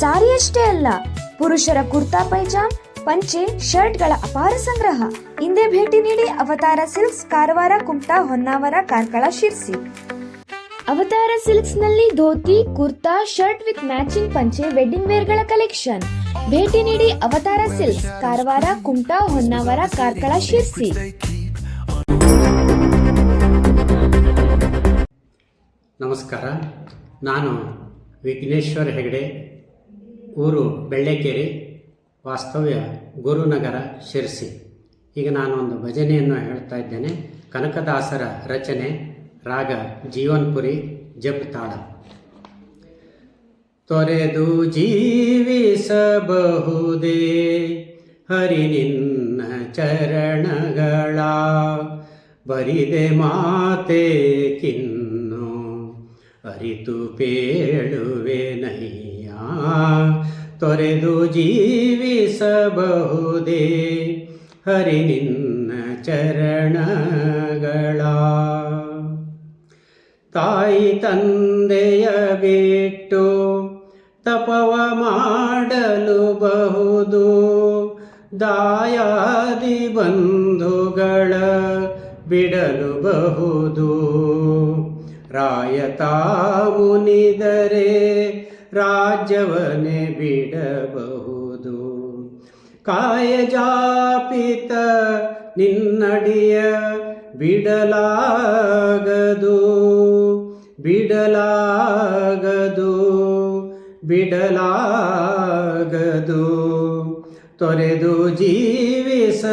ಸಾರಿಯಷ್ಟೇ ಅಲ್ಲ, ಪುರುಷರ ಕುರ್ತಾ ಪೈಜಾಮ್, ಪಂಚೆ, ಶರ್ಟ್ಗಳ ಅಪಾರ ಸಂಗ್ರಹ. ಹಿಂದೆ ಭೇಟಿ ನೀಡಿ ಅವತಾರ ಸಿಲ್ಕ್ಸ್, ಕಾರವಾರ, ಕುಮಟಾ, ಹೊನ್ನಾವರ, ಕಾರ್ಕಳ, ಶಿರ್ಸಿ. ಅವತಾರ ಸಿಲ್ಕ್ಸ್ ನಲ್ಲಿ dhoti, kurta, shirt with matching ಪಂಚೆ, ವೆಡ್ಡಿಂಗ್ ವೇರ್ ಗಳ ಕಲೆಕ್ಷನ್. ಭೇಟಿ ನೀಡಿ ಅವತಾರ ಸಿಲ್ಕ್ಸ್, ಕಾರವಾರ, ಕುಮಟಾ, ಹೊನ್ನಾವರ, ಕಾರ್ಕಳ, ಶಿರ್ಸಿ. ನಮಸ್ಕಾರ, ನಾನು ವಿಘ್ನೇಶ್ವರ ಹೆಗಡೆ, ಊರು ಬೆಳ್ಳೆಕೆರೆ, ವಾಸ್ತವ್ಯ ಗುರುನಗರ, ಶಿರ್ಸಿ. ಈಗ ನಾನೊಂದು ಭಜನೆಯನ್ನು ಹೇಳ್ತಾ ಇದ್ದೇನೆ. ಕನಕದಾಸರ ರಚನೆ, ರಾಗ ಜೀವನ್ಪುರಿ, ಜಪ್ ತಾಳ. ತೊರೆದು ಜೀವಿಸಬಹುದೇ ಹರಿ ನಿನ್ನ ಚರಣಗಳ, ಬರಿದೆ ಮಾತೆ ಕಿನ್ನು ಅರಿತು ಪೇಳುವೆನಯ್ಯ. ತೊರೆದು ಜೀವಿಸಬಹುದೇ ಹರಿ ನಿನ್ನ ಚರಣಗಳ. ತಾಯಿ ತಂದೆಯ ಬಿಟ್ಟು ತಪವ ಮಾಡಲು ಬಹುದು, ದಾಯಾದಿ ಬಂಧುಗಳ ಬಿಡಲು ಬಹುದು. ರಾಯತಾ ಮುನಿದರೆ ರಾಜ್ಯವನ್ನೇ ಬಿಡಬಹುದು. ಕಾಯಜಾಪಿತ ನಿನ್ನಡಿಯ ಬಿಡಲಾಗದು, ಬಿಡಲಾಗದು, ಬಿಡಲಾಗದು. ತೊರೆದು ಜೀವಿಸಬಹುದೇ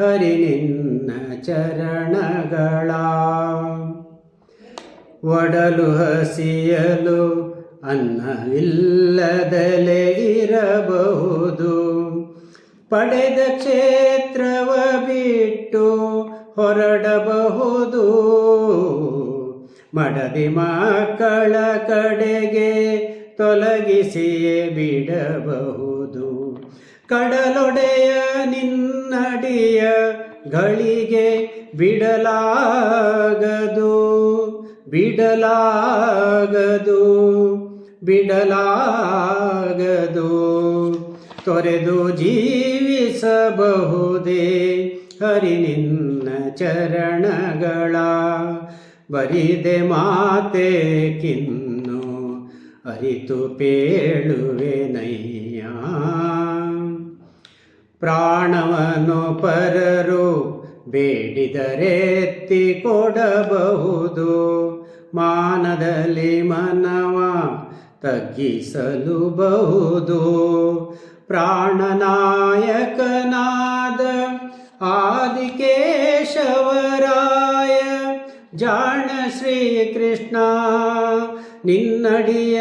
ಹರಿ ನಿನ್ನ ಚರಣಗಳ. ಒಡಲು ಹಸಿಯಲು ಅನ್ನವಿಲ್ಲದಲೇ ಇರಬಹುದು, ಪಡೆದ ಕ್ಷೇತ್ರವ ಬಿಟ್ಟು ಹೊರಡಬಹುದು. ಮಡದಿ ಮಕ್ಕಳ ಕಡೆಗೆ ತೊಲಗಿಸಿಯೇ ಬಿಡಬಹುದು. ಕಡಲೊಡೆಯ ನಿನ್ನಡಿಯ ಗಳಿಗೆ ಬಿಡಲಾಗದು, ಬಿಡಲಾಗದು, ಬಿಡಲಾಗದು. ತೊರೆದು ಜೀವಿಸಬಹುದೇ ಹರಿ ನಿನ್ನ ಚರಣಗಳ, ಬರಿದೆ ಮಾತೆ ಕಿನ್ನು ಅರಿತು ಪೇಳುವೆನಯ್ಯ. ಪ್ರಾಣವನ್ನು ಪರರು ಬೇಡಿದರೆತ್ತಿ ಕೊಡಬಹುದು, ಮಾನದಲ್ಲಿ ಮನವ ತಗ್ಗಿಸಲು ಬಹುದು. ಪ್ರಾಣನಾಯಕನಾದ ಆದಿಕೇಶವರಾಯ ಜಾಣ ಶ್ರೀಕೃಷ್ಣ, ನಿನ್ನಡಿಯ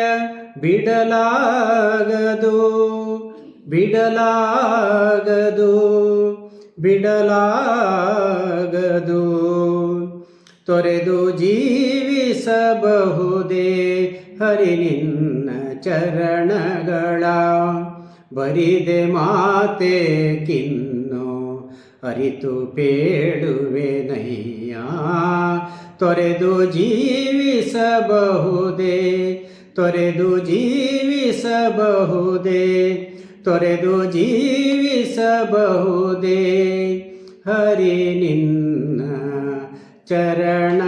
ಬಿಡಲಾಗದು, ಬಿಡಲಾಗದು, ಬಿಡಲಾಗದು. ತೊರೆದು ಜೀವಿಸಬಹುದೇ ಹರಿ ನಿನ್ನ ಚರಣಗಳ, ಬರಿದೆ ಮಾತೆ ಕಿನ್ನು ಅರಿತು ಪೇಳುವೆನಯ್ಯ. ತೊರೆದು ಜೀವಿಸಬಹುದೇ, ತೊರೆದು ಜೀವಿಸಬಹುದೇ, ತೊರೆದು ಜೀವಿಸಬಹುದೇ ಹರಿ ನಿನ್ನ ಚರಣಗಳ.